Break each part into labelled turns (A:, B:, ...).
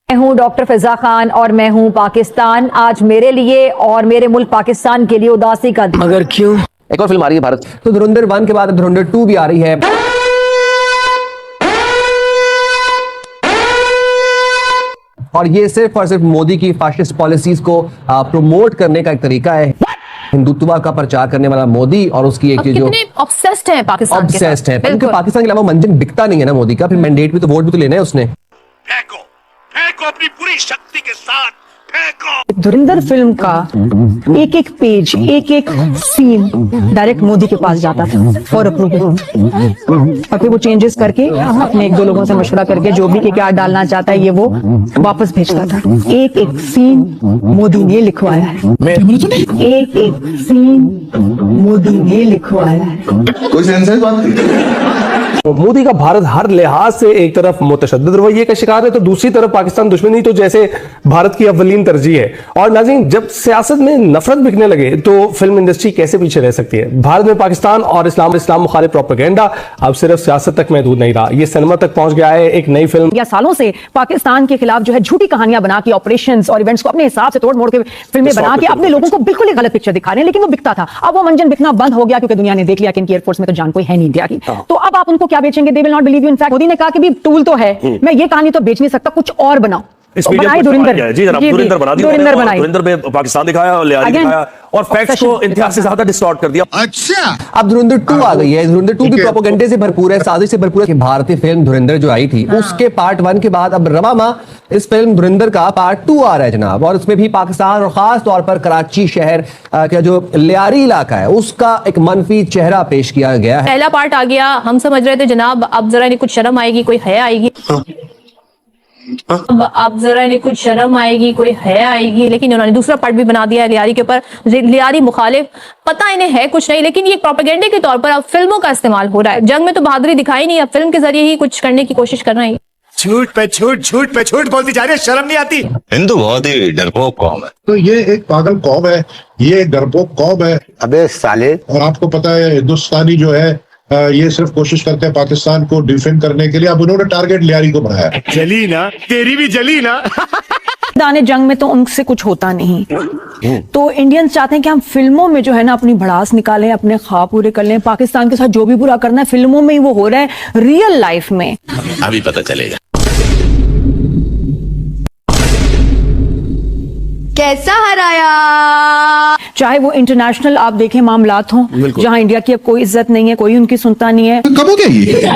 A: मैं हूँ डॉक्टर फिजा खान और मैं हूँ पाकिस्तान। आज मेरे लिए और मेरे मुल्क पाकिस्तान के लिए उदासी का दिन।
B: मगर क्यों? एक और फिल्म आ रही है भारत, तो धुरंधर 1 के बाद धुरंधर 2 भी आ रही है। और ये सिर्फ और सिर्फ मोदी की फाशिस्ट पॉलिसीज को प्रमोट करने का एक तरीका है। हिंदुत्व का प्रचार करने वाला मोदी और उसकी एक जो
A: ऑब्सेस्ड है पाकिस्तान के साथ।
B: ऑब्सेस्ड है, क्योंकि पाकिस्तान के अलावा मंजन बिकता नहीं है ना मोदी का। फिर मैंडेट भी तो, वोट भी तो लेना है उसने।
C: फेंको फेंको अपनी पूरी शक्ति के साथ फेंको।
D: धुरंधर फिल्म का एक एक पेज, एक एक सीन डायरेक्ट मोदी के पास जाता था फॉर अप्रूवल, और फिर वो चेंजेस करके अपने एक दो लोगों से मशवरा करके जो भी क्या डालना चाहता है ये वो वापस भेजता था। एक एक सीन मोदी ने लिखवाया है, एक एक सीन मोदी ने लिखवाया है।
E: कोई सेंस है बात?
F: मोदी का भारत हर लिहाज से एक तरफ मुतशद्दिद रवैये का शिकार है, तो दूसरी तरफ पाकिस्तान दुश्मनी तो जैसे भारत की अव्वलीन तरजीह है। और नाज़रीन, जब सियासत में नफरत बिकने लगे तो फिल्म इंडस्ट्री कैसे पीछे रह सकती है? भारत में पाकिस्तान और इस्लाम मुखालिफ प्रोपेगेंडा अब सिर्फ सियासत तक महदूद नहीं रहा, ये सिनेमा तक पहुंच गया है। एक नई फिल्म
D: या सालों से पाकिस्तान के खिलाफ जो है झूठी कहानियां बना के, ऑपरेशंस और इवेंट्स को अपने हिसाब से तोड़ मोड़ के फिल्में बना के अपने लोगों को बिल्कुल ही गलत पिक्चर दिखा रहे हैं, लेकिन वो बिकता था। अब वो मंजन बिकना बंद हो गया क्योंकि दुनिया ने देख लिया कि इनकी एयरफोर्स में तो जान कोई है नहीं इंडिया की। तो अब आप उनको क्या बेचेंगे? They will not believe you. In fact Modi ने कहा कि भी टूल तो है, मैं ये कहानी तो बेच नहीं सकता, कुछ और बनाओ।
G: बनाए धुरंधर, जी जनाब, धुरंधर बना दिया, धुरंधर में पाकिस्तान दिखाया और लियारी दिखाया और फैक्ट्स को इंतहा से ज्यादा डिस्टॉर्ट कर दिया।
C: अच्छा,
B: अब धुरंधर 2 आ गई है। धुरंधर 2 भी प्रोपेगेंडे से भरपूर है, साजिश से भरपूर है। भारतीय फिल्म धुरंधर जो आई थी उसके पार्ट 1 के बाद अब रवामा इस फिल्म धुरंधर का पार्ट 2 आ रहा है जनाब, और उसमें भी पाकिस्तान और खास तौर पर कराची शहर का जो लियारी इलाका है उसका एक मनफी चेहरा पेश किया गया है।
H: पहला पार्ट आ गया, हम समझ रहे थे जनाब अब जरा इन्हें कुछ शर्म आएगी, कोई हया आएगी, अब जरा इन्हें कुछ शर्म आएगी, कोई है आएगी, लेकिन उन्होंने दूसरा पार्ट भी बना दिया है लियारी के ऊपर। लियारी मुखालिफ, पता इन्हें है कुछ नहीं, लेकिन ये प्रोपेगेंडे के तौर पर अब फिल्मों का इस्तेमाल हो रहा है। जंग में तो बहादुरी दिखाई नहीं, अब फिल्म के जरिए ही कुछ करने की कोशिश कर रहे हैं।
C: झूठ पे झूठ, झूठ पे झूठ बोलती जा रही है, शर्म नहीं आती।
E: हिंदू बहुत ही डरपोक कौम है।
I: तो ये एक पागल कौम है, ये एक डरपोक कौम है।
E: अबे साले,
I: और आपको पता है हिंदुस्तानी जो है ये सिर्फ कोशिश करते हैं पाकिस्तान को डिफेंड करने के लिए। अब उन्होंने टारगेट लियारी को बनाया।
C: जली ना, तेरी भी जली ना।
D: दाने जंग में तो उनसे कुछ होता नहीं, तो इंडियंस चाहते हैं कि हम फिल्मों में जो है ना अपनी भड़ास निकालें, अपने ख्वाब पूरे कर लें। पाकिस्तान के साथ जो भी बुरा करना है फिल्मों में ही वो हो रहा है, रियल लाइफ में
E: अभी पता चलेगा
A: कैसा हराया।
D: चाहे वो इंटरनेशनल आप देखें मामलात हों जहां इंडिया की अब कोई इज्जत नहीं है, कोई उनकी सुनता नहीं है।
I: कब हो गया ये?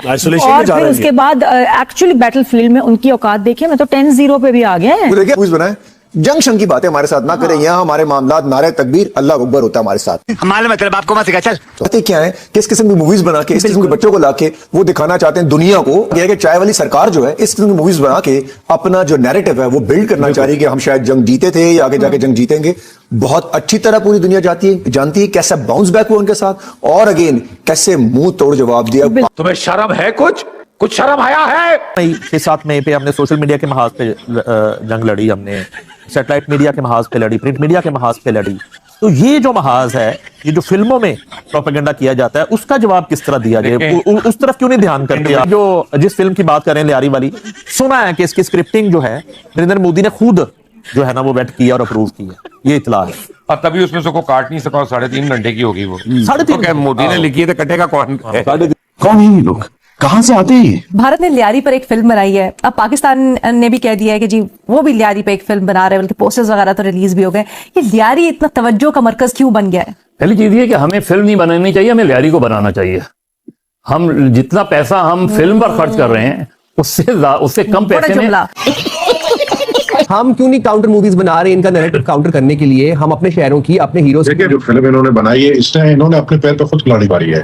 D: और फिर उसके बाद एक्चुअली बैटलफील्ड में उनकी औकात देखिए, मैं तो 10-0 पे भी आ गया है।
E: देखिए जंग शंग की बातें हमारे साथ ना करें, यहाँ हमारे मामलात नारे तकबीर अल्लाह अकबर होता है हमारे साथ।
C: हमारे मतलब आपको मत सिखा। चल
E: तो क्या है, किस किस्म की मूवीज बना के इस किस्म के बच्चों को लाके वो दिखाना चाहते हैं दुनिया को कि चाय वाली सरकार जो है इस किस्म की मूवीज बना के अपना जो नैरेटिव है वो बिल्ड करना चाह रही है कि हम शायद जंग जीते थे या आगे जाके जंग जीतेंगे। बहुत अच्छी तरह पूरी दुनिया जानती है कैसा बाउंस बैक हुआ उनके साथ, और अगेन कैसे मुंह तोड़ जवाब दिया।
G: तुम्हें शर्म है? कुछ शर्म आया है?
J: 6-7 मई पे हमने सोशल मीडिया के महाज पे जंग लड़ी, हमने सैटेलाइट मीडिया के महाज पे लड़ी, प्रिंट मीडिया के महाज पे लड़ी। तो ये जो महाज है, ये जो फिल्मों में प्रोपेगेंडा किया जाता है उसका जवाब किस तरह दिया जाए, उस तरफ क्यों नहीं ध्यान करते? जो जिस फिल्म की बात कर रहे हैं लियारी वाली, सुना है कि इसकी स्क्रिप्टिंग जो है नरेंद्र मोदी ने खुद जो है ना वो वेट किया और अप्रूव किया, ये इतला है।
G: और तभी उसमें से को काट नहीं सका, 3.5 घंटे की होगी वो।
J: 3.5
G: मोदी ने लिखी है तो कटेगा कौन?
I: कौन है ये लोग, कहां से आते हैं?
K: भारत ने लियारी पर एक फिल्म बनाई है, अब पाकिस्तान ने भी कह दिया है कि जी वो भी लियारी पर एक फिल्म बना रहे हैं, बल्कि पोस्टर्स वगैरह तो रिलीज भी हो गए। ये लियारी इतना तवज्जो का मरकज क्यों बन गया है?
L: पहली चीज ये कि हमें फिल्म नहीं बनानी चाहिए, हमें लियारी को बनाना चाहिए। हम जितना पैसा हम फिल्म पर खर्च कर रहे हैं उससे कम पैसे में
B: हम क्यों नहीं काउंटर मूवीज बना रहे इनका नैरेटिव काउंटर करने के लिए? हम अपने शहरों की, अपने हीरोज
I: देखिए जो फिल्म इन्होंने बनाई है इसने इन्होंने अपने पैर पे खुद कुल्हाड़ी मारी है।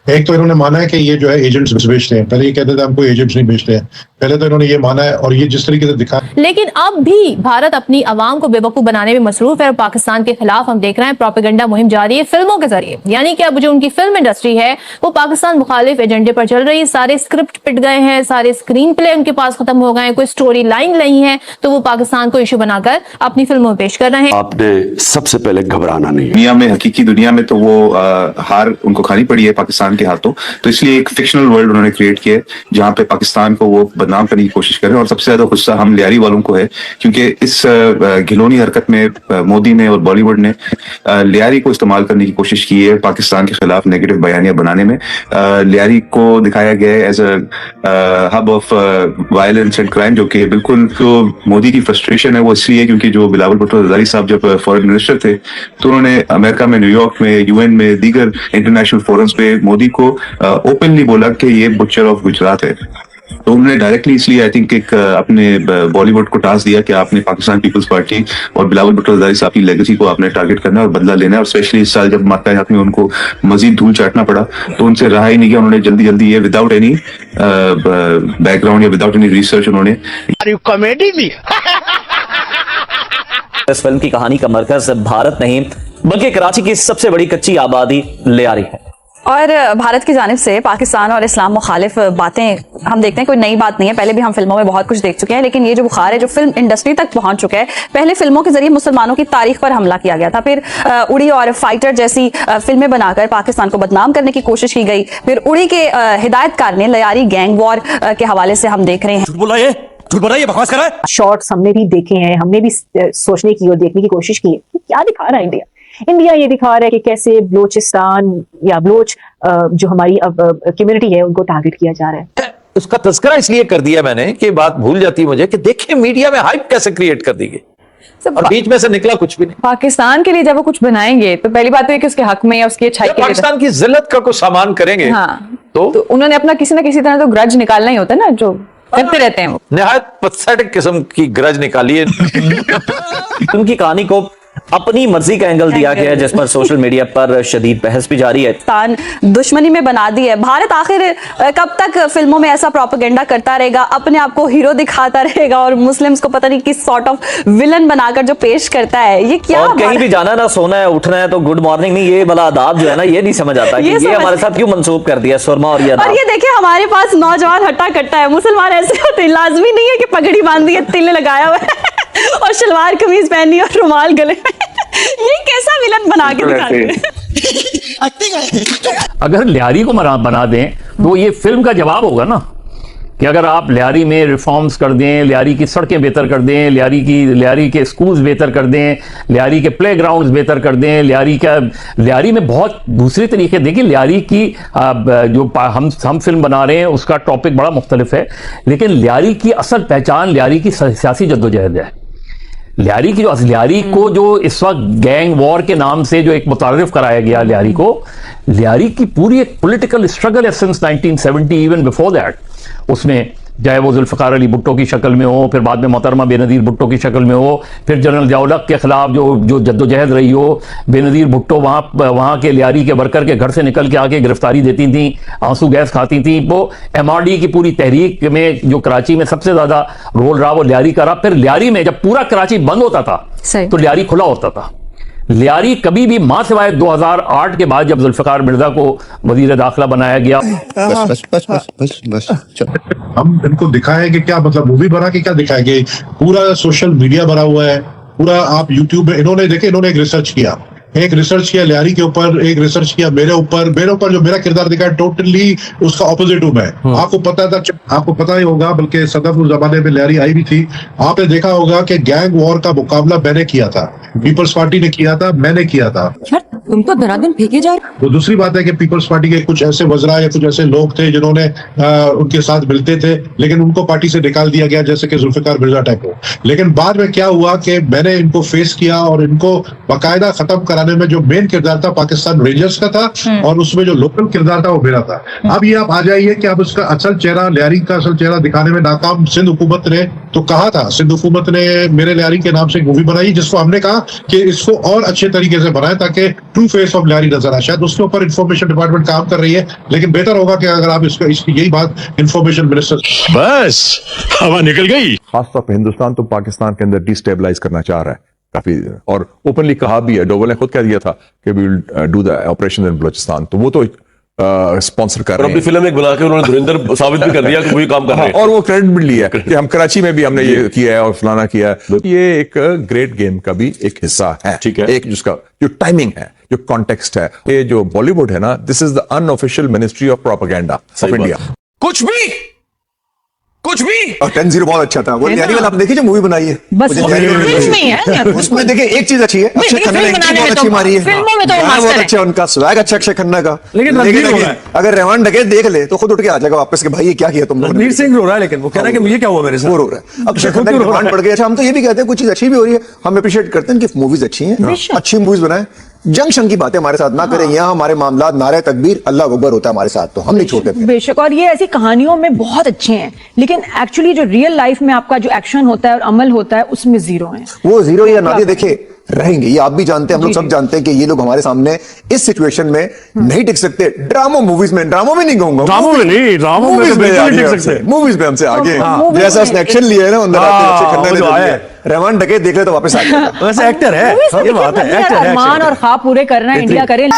I: एक तो इन्होंने माना है कि ये जो है एजेंट्स बेचते हैं, पहले ये कहते थे हम कोई एजेंट्स नहीं बेचते हैं, पहले तो इन्होंने ये माना है और ये जिस तरीके से दिखा।
H: लेकिन अब भी भारत अपनी आवाम को बेवकूफ बनाने में मसरूफ है और पाकिस्तान के खिलाफ हम देख रहे हैं प्रोपेगेंडा मुहिम जारी है फिल्मों के जरिए। यानी कि अब जो उनकी फिल्म इंडस्ट्री है वो पाकिस्तान मुखालिफ एजेंडे पर चल रही है। सारे स्क्रिप्ट पिट गए हैं, सारे स्क्रीन प्ले उनके पास खत्म हो गए हैं, कोई स्टोरी लाइन नहीं है, तो वो पाकिस्तान को इशू बनाकर अपनी फिल्मों में पेश कर रहे हैं।
M: आपने सबसे पहले घबराना नहीं।
N: दुनिया में, हकीकी दुनिया में तो वो हार उनको खानी पड़ी है पाकिस्तान
M: पाकिस्तान के हाथों। तो इसलिए एक फिक्शनल वर्ल्ड उन्होंने क्रिएट किया है जहां पे पाकिस्तान को वो बदनाम करने की कोशिश कर रहे हैं। और सबसे ज्यादा गुस्सा हम लियारी वालों को है क्योंकि इस घिनौनी हरकत में मोदी ने और बॉलीवुड ने लियारी को इस्तेमाल करने की कोशिश की है पाकिस्तान के खिलाफ नेगेटिव बयानियां बनाने में। लियारी को दिखाया गया है as a hub of violence and crime, जो कि बिल्कुल जो मोदी की फ्रस्ट्रेशन है वो इसलिए क्योंकि जो बिलावल भुट्टो जरदारी साहब जब फॉरेन मिनिस्टर थे तो उन्होंने अमेरिका में, न्यूयॉर्क में, यूएन में, दीगर इंटरनेशनल फोरम्स पे मोदी को ओपनली बोला कि ये बुचर ऑफ गुजरात है। तो उन्होंने डायरेक्टली इसलिए आई थिंक एक अपने बॉलीवुड को टास्क दिया कि आपने पाकिस्तान पीपल्स पार्टी और बिलावल भुट्टो जरदारी साहब की लेगेसी को आपने टारगेट करना है और बदला लेना है। और स्पेशली इस साल जब मातहत में उनको मजीद धूल चाटना पड़ा तो उनसे रहा ही नहीं गया। उन्होंने जल्दी जल्दी ये विदाउट एनी बैकग्राउंड या विदाउट एनी रिसर्च उन्होंने
C: कॉमेडी भी
N: इस फिल्म की कहानी का मरकज भारत नहीं बल्कि कराची की सबसे बड़ी कच्ची आबादी लियारी है।
K: और भारत की जानिब से पाकिस्तान और इस्लाम मुखालिफ बातें हम देखते हैं कोई नई बात नहीं है, पहले भी हम फिल्मों में बहुत कुछ देख चुके हैं। लेकिन ये जो बुखार है जो फिल्म इंडस्ट्री तक पहुंच चुका है, पहले फिल्मों के जरिए मुसलमानों की तारीख पर हमला किया गया था, फिर उड़ी और फाइटर जैसी फिल्में बनाकर पाकिस्तान को बदनाम करने की कोशिश की गई, फिर उड़ी के हिदायतकार ने लियारी गैंग वॉर के हवाले से हम देख रहे हैं।
C: झूठ बोला ये बकवास कर रहा है।
D: शॉर्ट्स हमने भी देखे हैं, हमने भी सोचने की और देखने की कोशिश की है कि क्या दिखा रहा है इंडिया ये दिखा रहा है कि कैसे बलोचिस्तान या बलोच जो हमारी कम्युनिटी है उनको टारगेट किया जा रहा है।
O: उसका तस्करा इसलिए कर दिया मैंने कि बात भूल जाती मुझे कि देखिए मीडिया में हाइप कैसे क्रिएट कर दी गई और बीच में से निकला कुछ भी नहीं।
D: पाकिस्तान के लिए जब वो कुछ बनाएंगे तो पहली बात तो है कि उसके हक में या उसकी अच्छाई के लिए
O: पाकिस्तान की जिल्लत का कुछ सामान करेंगे।
D: हाँ, तो उन्होंने अपना किसी ना किसी तरह तो ग्रज निकालना ही होता है ना, जो करते रहते हैं वो।
O: निहायत पथेटिक किस्म की ग्रज निकाली है।
N: उनकी कहानी को अपनी मर्जी का एंगल दिया गया है जिस पर सोशल मीडिया पर शदीद बहस भी जारी है।
K: पाकिस्तान दुश्मनी में बना दी है। भारत आखिर कब तक फिल्मों में ऐसा प्रोपेगेंडा करता रहेगा, अपने आप को हीरो दिखाता रहेगा और मुस्लिम्स को पता नहीं किस सॉर्ट ऑफ विलन बनाकर जो पेश करता है, ये क्या?
N: और कहीं भी जाना ना, सोना है, उठना है तो गुड मॉर्निंग नहीं, ये वाला आदाब जो है ना ये नहीं समझ आता कि ये हमारे साथ क्यों मंसूब कर दिया सुरमा और ये।
K: और ये देखिए हमारे पास नौजवान हट्टा कट्टा है, मुसलमान ऐसे होते हैं, लाजमी नहीं है कि पगड़ी बांधी है, तिल लगाया हुआ है और शलवार कमीज पहनी और रुमाल गले में। ये कैसा विलन बना के दिखाते हैं?
L: अगर लियारी को बना दें तो ये फिल्म का जवाब होगा ना कि अगर आप लियारी में रिफॉर्म्स कर दें, लियारी की सड़कें बेहतर कर दें, लियारी के स्कूल्स बेहतर कर दें, लियारी के प्लेग्राउंड्स बेहतर कर दें, लियारी में बहुत दूसरे तरीके। देखिए लियारी की जो हम फिल्म बना रहे हैं उसका टॉपिक बड़ा मुख्तलिफ है, लेकिन लियारी की असल पहचान लियारी की सियासी जद्दोजहद है। लियारी को जो इस वक्त गैंग वॉर के नाम से जो एक मुतारिफ कराया गया लियारी की पूरी एक पॉलिटिकल स्ट्रगल है सिंस 1970, इवन बिफोर दैट। उसमें चाहे वो जुल्फ़िकार अली भुट्टो की शक्ल में हो, फिर बाद में मोहतरमा बेनज़ीर भुट्टो की शक्ल में हो, फिर जनरल ज़िया-उल-हक़ के खिलाफ जो जद्दोजहद रही हो, बेनज़ीर भुट्टो वहाँ के लियारी के वर्कर के घर से निकल के आके गिरफ्तारी देती थी, आंसू गैस खाती थी। वो MRD की पूरी तहरीक में जो कराची में सबसे ज़्यादा रोल रहा वो लियारी का रहा। फिर लियारी में जब पूरा कराची बंद होता था तो लियारी खुला होता था। लियारी कभी भी मां सिवाय 2008 के बाद जब जुल्फ़िकार मिर्जा को वजीर दाखिला बनाया गया।
I: बस हम इनको दिखाएं कि क्या मतलब मूवी बना के क्या दिखाएंगे, पूरा सोशल मीडिया भरा हुआ है, पूरा आप यूट्यूब में इन्होंने एक रिसर्च किया, लियारी के ऊपर, एक रिसर्च किया मेरे ऊपर जो मेरा किरदार दिखा है टोटली उसका ऑपोजिट हूं मैं। आपको पता ही होगा, बल्कि सदफ उस जमाने में लियारी आई भी थी, आपने देखा होगा कि गैंग वॉर का मुकाबला मैंने किया था, पीपल्स पार्टी ने किया था, मैंने किया था।
D: तुम तो धराधन फेंके जा रहे।
I: तो दूसरी बात है कि पीपल्स पार्टी के कुछ ऐसे वज़रा या कुछ ऐसे लोग थे जिन्होंने उनके साथ मिलते थे, लेकिन उनको पार्टी से निकाल दिया गया, जैसे कि जुल्फ़िकार मिर्जा टाइप हो। लेकिन बाद में क्या हुआ कि मैंने इनको फेस किया और इनको बाकायदा खत्म कराने में जो मेन किरदार था पाकिस्तान रेंजर्स का था और उसमें जो लोकल किरदार था वो मेरा था। अब ये आप आ जाइए कि अब उसका असल चेहरा, लियारी का असल चेहरा दिखाने में नाकाम सिंध हुकूमत ने तो कहा था, सिंध हुकूमत ने मेरे लियारी के नाम से एक मूवी बनाई जिसको हमने कहा कि इसको और अच्छे तरीके से बनाए ताकि ट्रू फेस ऑफ लियारी नजर आए। शायद उसके ऊपर इंफॉर्मेशन डिपार्टमेंट काम कर रही है, लेकिन बेहतर होगा कि अगर आप इसकी यही बात इंफॉर्मेशन मिनिस्टर।
C: बस हवा निकल गई।
P: खासतौर पर हिंदुस्तान तो पाकिस्तान के अंदर डिस्टेबलाइज करना चाह रहा है काफी, और ओपनली कहा भी है, डोवल ने खुद कह दिया था कि we will do the operation in Balochistan. तो वो तो स्पॉन्सर कर
G: और
P: रहे
G: अपनी
P: हैं।
G: फिल्म एक बना के उन्होंने धुरंधर साबित भी कर दिया कि वही काम कर रहे हैं।
P: और वो क्रेडिट भी लिया कि हम कराची में भी हमने ये किया है और फलाना किया है। ये एक ग्रेट गेम का भी एक हिस्सा है।
G: ठीक है।
P: एक जिसका जो टाइमिंग है, जो कॉन्टेक्स्ट है, ये जो बॉलीवुड है ना, this is the unofficial ministry of propaganda of India.
C: कुछ भी
E: 10-0 बहुत अच्छा था। वो न्यारी वाला आप देखिए जो मूवी बनाई है,
D: बस
E: मुझे न्यारी वाली
D: फिल्म में ही है।
E: उसमें देखिए एक चीज अच्छी है, अक्षय खन्ना ने एंट्री बहुत अच्छी मारी है,
K: फिल्मों में तो
E: गाना
K: मास्टर
E: बहुत
K: है।
E: अच्छा है उनका, स्वैग अच्छा अक्षय खन्ना का।
G: लेकिन रणवीर रो रहा है।
E: अगर रहमान डकैत देख ले तो खुद उठ के आ जाएगा वापस कि भाई ये क्या किया तुम लोगों ने।
G: रणवीर सिंह रो रहा है, लेकिन वो कह रहा है कि मुझे क्या हुआ मेरे साथ।
E: वो रो रहा है। अक्षय खन्ना की डिमांड बढ़ गई। अच्छा, हम तो ये भी कहते हैं कुछ चीज अच्छी भी हो रही है, हम अप्रिशिएट करते हैं कि मूवीज अच्छी हैं, अच्छी मूवीज बनाए। जंग शंग की बातें हमारे साथ ना करें। यहाँ हमारे मामला नारे तकबीर अल्लाह अकबर होता है हमारे साथ, तो हम नहीं छोड़ते।
D: बेशक, और ये ऐसी कहानियों में बहुत अच्छे हैं, लेकिन एक्चुअली जो रियल लाइफ में आपका जो एक्शन होता है और अमल होता है उसमें जीरो है।
E: वो जीरो या नादिया देखे रहेंगे, ये आप भी जानते हैं, हम लोग सब जानते हैं कि ये लोग हमारे सामने इस सिचुएशन में नहीं टिक सकते। ड्रामो मूवीज में, ड्रामो में नहीं कहूंगा,
G: ड्रामो में नहीं, ड्रामो में तो बिल्कुल नहीं टिक सकते।
E: मूवीज में हमसे आगे
D: हाँ।
E: जैसा उसने एक्शन लिया है ना अंदर आते
G: हाँ,
E: अक्षय खन्ना
G: वो
E: ने
G: जो
E: जो
G: आया
E: लिया
G: है।
E: है, रहमान डकैत देख ले तो वापस आ गया।
G: वैसे एक्टर है, ये बात है, एक्टर है।
D: अरमान और ख्वाब पूरे करना है, इंडिया करे।